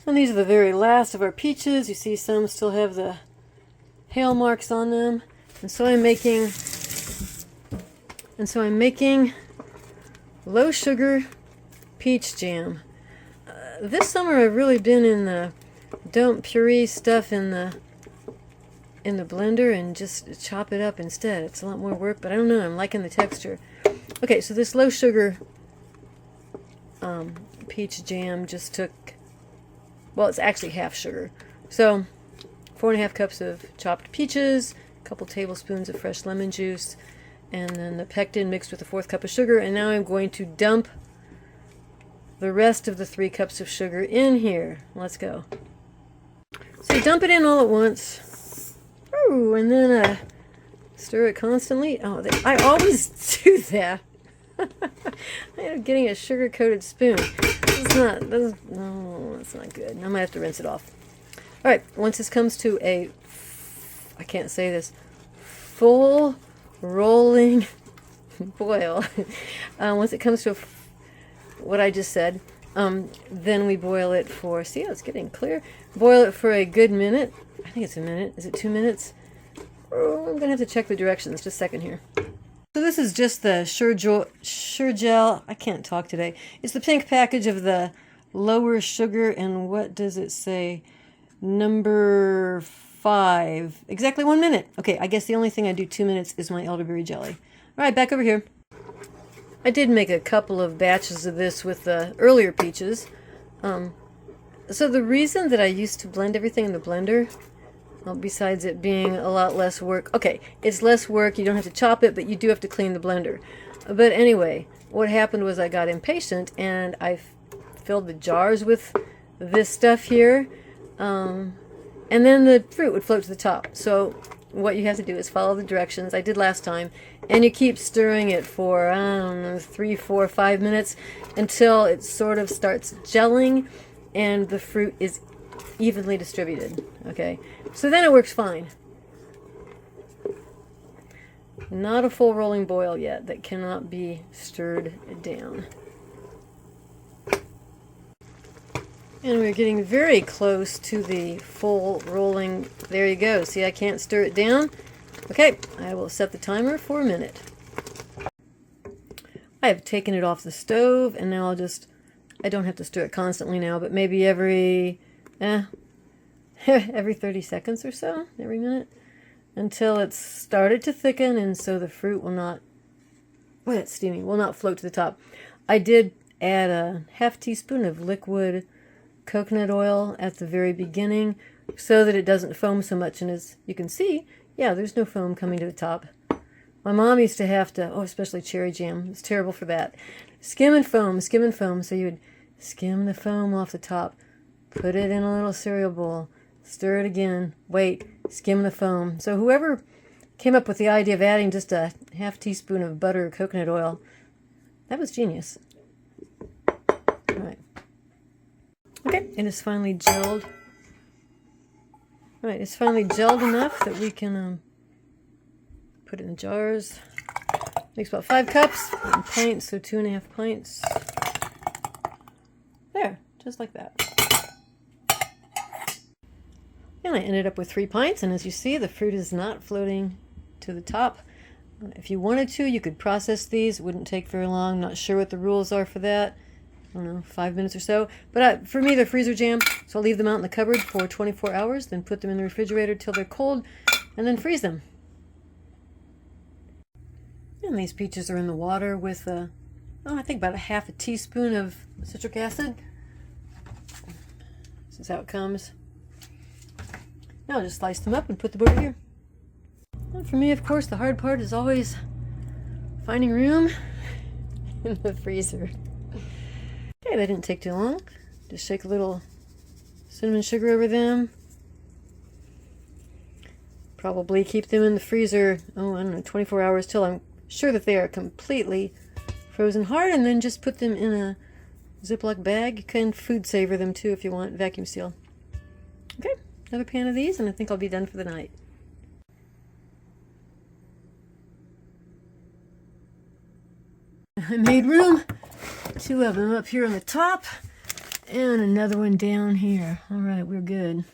And these are the very last of our peaches. You see some still have the hail marks on them. And so I'm making low sugar peach jam. This summer I've really been in the don't puree stuff in the blender and just chop it up instead. It's a lot more work, but I don't know, I'm liking the texture. Okay, so this low sugar peach jam just took, well, it's actually half sugar. So 4.5 cups of chopped peaches, a couple tablespoons of fresh lemon juice, and then the pectin mixed with a 1/4 cup of sugar. And now I'm going to dump the rest of the 3 cups of sugar in here. Let's go. So you dump it in all at once. Ooh, and then stir it constantly. Oh, I always do that. I end up getting a sugar-coated spoon. No, that's not good. I might have to rinse it off. All right, once this comes to a, I can't say this, full rolling boil. Once it comes to what I just said, then we boil it for, see how it's getting clear? Boil it for a good minute. I think it's a minute. Is it 2 minutes? Oh, I'm going to have to check the directions. Just a second here. So this is just the Sure Gel. I can't talk today. It's the pink package of the lower sugar, and what does it say? Number 5. Exactly 1 minute. Okay, I guess the only thing I do 2 minutes is my elderberry jelly. All right, back over here. I did make a couple of batches of this with the earlier peaches. So the reason that I used to blend everything in the blender, well, besides it being a lot less work, okay, it's less work, you don't have to chop it, but you do have to clean the blender. But anyway, what happened was I got impatient and I filled the jars with this stuff here, and then the fruit would float to the top. So what you have to do is follow the directions I did last time, and you keep stirring it for, I don't know, 3, 4, 5 minutes until it sort of starts gelling and the fruit is evenly distributed. Okay, so then it works fine. Not a full rolling boil yet. That cannot be stirred down. And we're getting very close to the full rolling. There you go. See, I can't stir it down. Okay, I will set the timer for a minute. I have taken it off the stove, and now I don't have to stir it constantly now, but maybe every 30 seconds or so, every minute, until it's started to thicken, and so the fruit will not, well, it's steaming, will not float to the top. I did add a 1/2 teaspoon of liquid coconut oil at the very beginning so that it doesn't foam so much, and as you can see, yeah, there's no foam coming to the top. My mom used to have to, especially cherry jam, it's terrible for that. Skim and foam, so you would skim the foam off the top, put it in a little cereal bowl, stir it again, wait, skim the foam. So whoever came up with the idea of adding just a 1/2 teaspoon of butter or coconut oil, that was genius. All right. Okay, and it's finally gelled. All right, it's finally gelled enough that we can put it in jars. Makes about 5 cups, and pints, so 2.5 pints. There, just like that. And I ended up with 3 pints, and as you see, the fruit is not floating to the top. If you wanted to, you could process these. It wouldn't take very long. Not sure what the rules are for that. I don't know, 5 minutes or so. But for me, they're freezer jam, so I'll leave them out in the cupboard for 24 hours, then put them in the refrigerator till they're cold, and then freeze them. And these peaches are in the water with, I think about 1/2 teaspoon of citric acid. This is how it comes. Now I'll just slice them up and put them over here. And for me, of course, the hard part is always finding room in the freezer. Okay, that didn't take too long. Just shake a little cinnamon sugar over them. Probably keep them in the freezer, I don't know, 24 hours till I'm sure that they are completely frozen hard, and then just put them in a Ziploc bag. You can food saver them too if you want, vacuum seal. Okay, another pan of these, and I think I'll be done for the night. I made room, 2 of them up here on the top. And another one down here. All right, we're good.